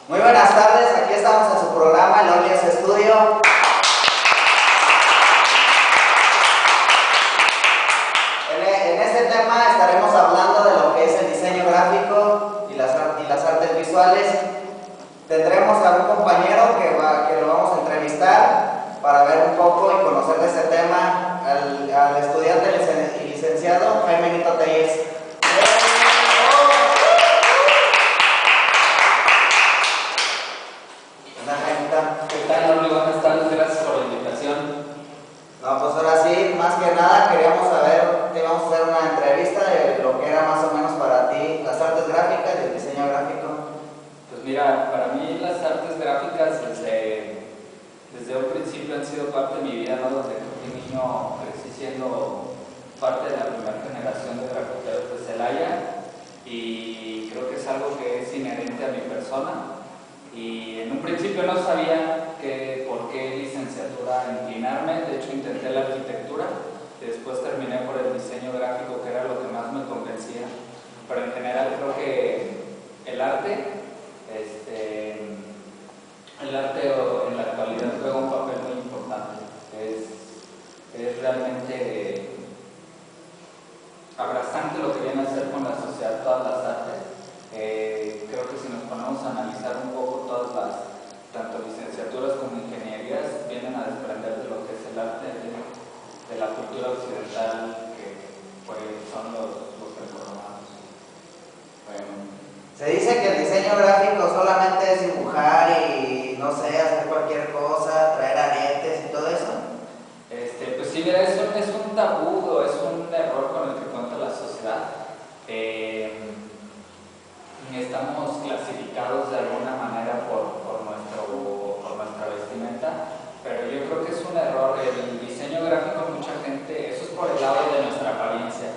Muy buenas tardes, aquí estamos en su programa El Orlias Estudio. En este tema estaremos hablando de lo que es el diseño gráfico y las artes visuales. Tendremos a un compañero que lo vamos a entrevistar para ver un poco y conocer de este tema al estudiante y licenciado Jaime Nito Telles. ¿Qué tal, Orly? Buenas tardes, gracias por la invitación. No, pues ahora sí, más que nada queríamos saber, te íbamos a hacer una entrevista de lo que era más o menos para ti las artes gráficas y el diseño gráfico. Pues mira, para mí las artes gráficas desde un principio han sido parte de mi vida, ¿no? Desde que fui niño crecí siendo parte de la primera generación de grafiteros de Celaya y creo que es algo que es inherente a mi persona. Y en un principio no sabía por qué licenciatura inclinarme, de hecho intenté la arquitectura, después terminé por el diseño gráfico, que era lo que más me convencía, pero en general creo que el arte en la actualidad juega un papel muy importante, es realmente abrazante lo que viene a hacer con la sociedad todas las artes. Creo que si nos ponemos a analizar un poco todas tanto licenciaturas como ingenierías, vienen a desprender de lo que es el arte de la cultura occidental, que pues, son los romanos. Bueno, se dice que el diseño gráfico solamente es dibujar y no sé, hacer cualquier cosa, traer aretes y todo eso. Pues sí, mira, es un tabú, es un error con el que cuenta la sociedad. Estamos clasificados de alguna manera por nuestra vestimenta, pero yo creo que es un error. El diseño gráfico, mucha gente, eso es por el lado de nuestra apariencia.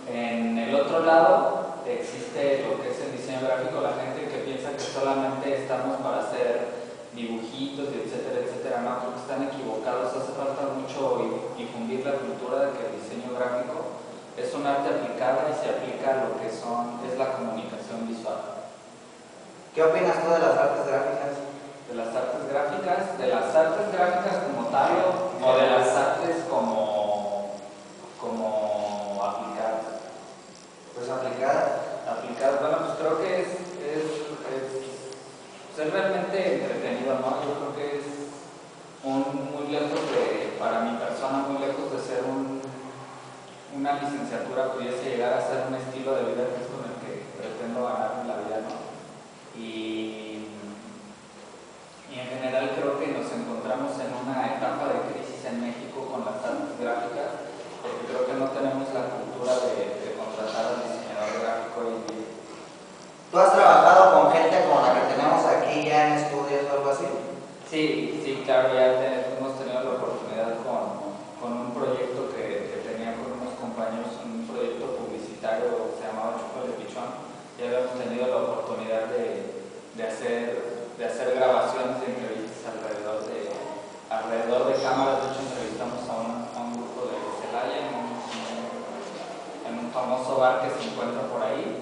En el otro lado existe lo que es el diseño gráfico, la gente que piensa que solamente estamos para hacer dibujitos, etcétera, etcétera. No, creo que están equivocados. Hace falta mucho difundir la cultura de que el diseño gráfico es un arte aplicado y se aplica a lo que es la comunicación visual. ¿Qué opinas tú de las artes gráficas? ¿De las artes gráficas? ¿De las artes gráficas como tal o de las artes como aplicadas? Pues aplicadas. Aplicadas, bueno, pues creo que es realmente entretenido, ¿no? Yo creo que es muy lejos para mi persona, muy lejos de ser una licenciatura, pudiese llegar a ser un estilo de vida que es con el que pretendo ganarme la vida, ¿no? Y en general creo que nos encontramos en una etapa de crisis en México con las artes gráficas, porque creo que no tenemos la cultura de contratar al diseñador gráfico hoy en día. ¿Tú has trabajado con gente como la que tenemos aquí ya en estudios o algo así? Sí, claro, ya hemos tenido la oportunidad con un proyecto que tenía con unos compañeros, un proyecto publicitario que se llamaba Chupo de Pichón. Ya habíamos tenido la oportunidad de hacer grabaciones de entrevistas alrededor de cámaras. De hecho, entrevistamos a un grupo de Celaya en un famoso bar que se encuentra por ahí,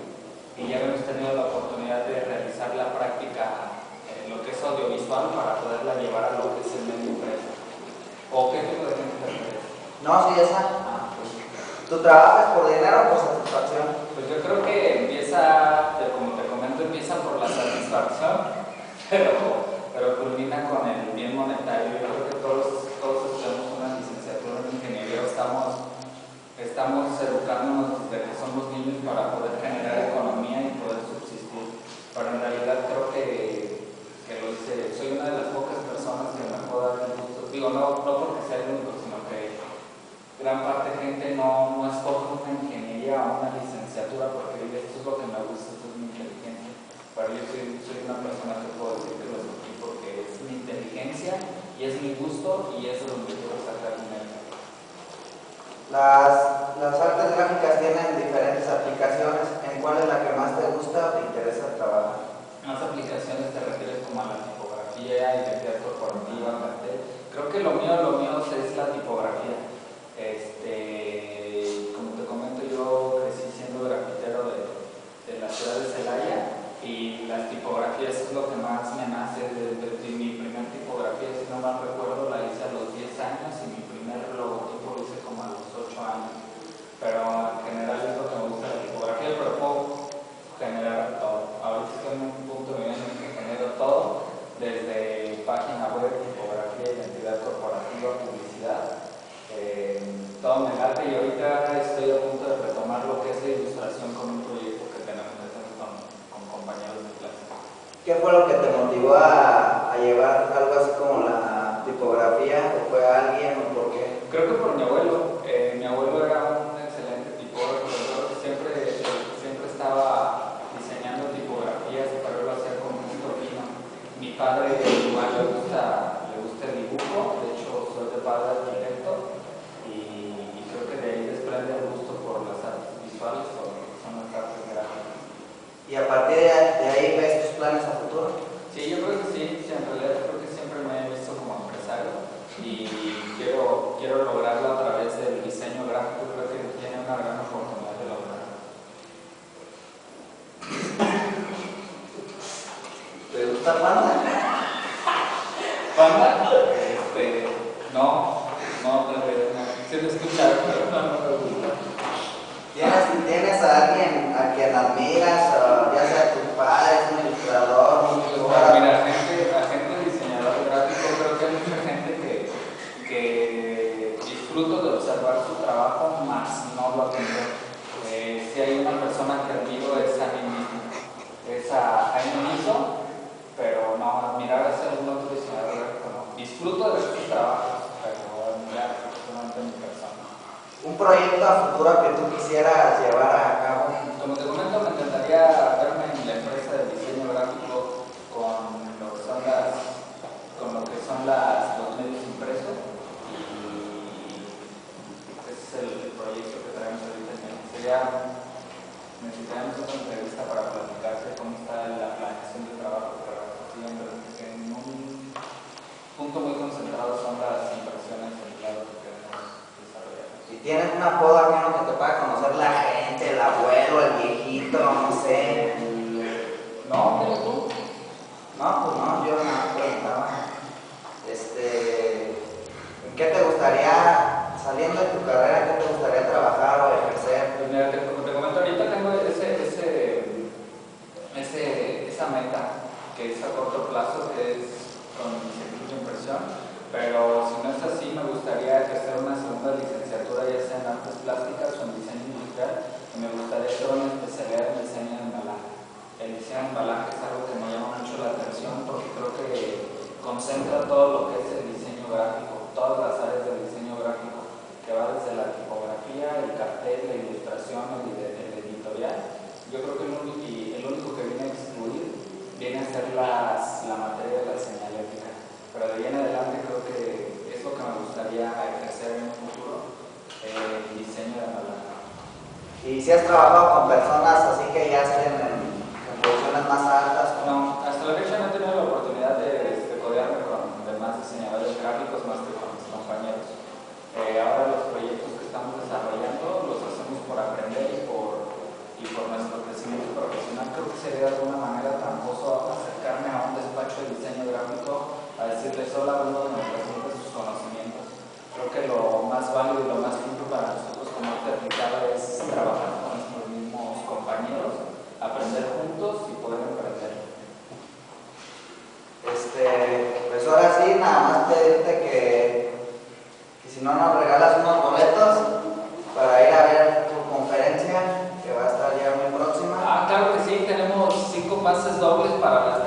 y ya habíamos tenido la oportunidad de realizar la práctica en lo que es audiovisual para poderla llevar a lo que es el medio impreso. ¿O qué tipo de gente te refieres? No, sí, esa. Pues, ¿Tú trabajas por dinero o por satisfacción? pues yo creo que empieza, como te comento, empieza por la satisfacción, pero culmina con el bien monetario. Yo creo que todos estudiamos una licenciatura en ingeniería, estamos educándonos desde que somos niños para poder generar economía y poder subsistir. Pero en realidad creo que lo hice. Soy una de las pocas personas que me puedo dar el gusto. Digo, no porque sea el único, sino que gran parte de gente no escoge una ingeniería o una licenciatura porque dice, esto es lo que me gusta, esto es mi inteligencia. Pero yo soy una persona que puedo decir que lo escogí porque es mi inteligencia y es mi gusto y eso es donde quiero sacar dinero. Las artes gráficas tienen diferentes aplicaciones. ¿En cuál es la que más te gusta o te interesa trabajar? Más aplicaciones te refieres como a la tipografía, identidad corporativa, cartel. Creo que lo mío es la tipografía. Como te comento, yo crecí siendo grafitero de la ciudad de Celaya y las tipografías es lo que más me ¿Qué fue lo que te motivó a llevar algo así como la tipografía? ¿O fue alguien o por qué? Creo que por mi abuelo. Mi abuelo era un excelente tipógrafo, siempre estaba diseñando tipografías, pero él lo hacía con gusto fino. Mi padre igual le gusta el dibujo, de hecho soy de padre arquitecto y creo que de ahí desprende el gusto por las artes visuales o lo que son las artes gráficas. ¿Y a partir de ahí ves tus planes a futuro? Sí, yo creo que sí, en realidad creo que siempre me he visto como empresario y quiero lograrlo a través del diseño gráfico, creo que tiene una gran oportunidad de lograrlo. ¿Te gusta Panda? ¿Panda? No, sí lo he escuchado, pero no me gusta. ¿Tienes a alguien a quien admiras, o ya sea tu padre, es un ilustrador, un fotógrafo? Mira, agente diseñador gráfico, creo que hay mucha gente que disfruto de observar su trabajo, más no lo admiro. Si hay una persona que admiro es a mí mismo, es a mí mismo, pero no, admirar a algún otro diseñador gráfico no. Disfruto de ver sus trabajos, pero admirar personalmente a mi persona. ¿Un proyecto a futuro que tú quisieras llevar a cabo? Como te comento, me encantaría verme en la empresa de diseño gráfico con lo que son los medios impresos y ese es el proyecto que traemos ahorita en mente. Necesitaríamos otra entrevista para platicarte cómo está la planeación de trabajo, pero en un punto muy concentrado son las impresiones en claro que queremos desarrollar. Si tienes un apodo al menos que te pueda conocer la gente, el abuelo, el viejito, no sé. No, pero tú. No, pues no, yo nada preguntaba. ¿En qué te gustaría, saliendo de tu carrera, qué te gustaría trabajar o ejercer? Pues mira, como te comento, ahorita tengo esa meta que es a corto plazo, que es con mi servicio de impresión, pero si no es así, me gustaría ejercer una segunda licenciatura, ya sea en artes plásticas o en diseño industrial, y me gustaría hacer una especialidad en diseño de embalaje. El diseño de embalaje es algo que me llama mucho la atención porque creo que concentra todo lo que es el diseño gráfico, todas las áreas del diseño gráfico, que va desde la tipografía, el cartel, la ilustración, el editorial. Yo creo que el único que viene a excluir viene a ser la materia de la señalética, pero de ahí en adelante creo que es lo que me gustaría ejercer en un futuro, el diseño de embalaje. ¿Y si has trabajado con personas así que ya estén en posiciones más altas? No, hasta la fecha no he tenido la oportunidad de codearme con demás diseñadores gráficos más que con mis compañeros. Ahora los proyectos que estamos desarrollando los hacemos por aprender y por nuestro crecimiento profesional. Creo que sería de alguna manera tramposo acercarme a un despacho de diseño gráfico a decirles hola, uno que me presente sus conocimientos. Creo que lo más válido y lo más simple para nosotros como arte aplicada es trabajar con nuestros mismos compañeros, aprender juntos y poder emprender. Pues ahora sí, nada más pedirte que si no nos regalas unos boletos para ir a ver tu conferencia que va a estar ya muy próxima. Claro que sí, tenemos 5 pases dobles para las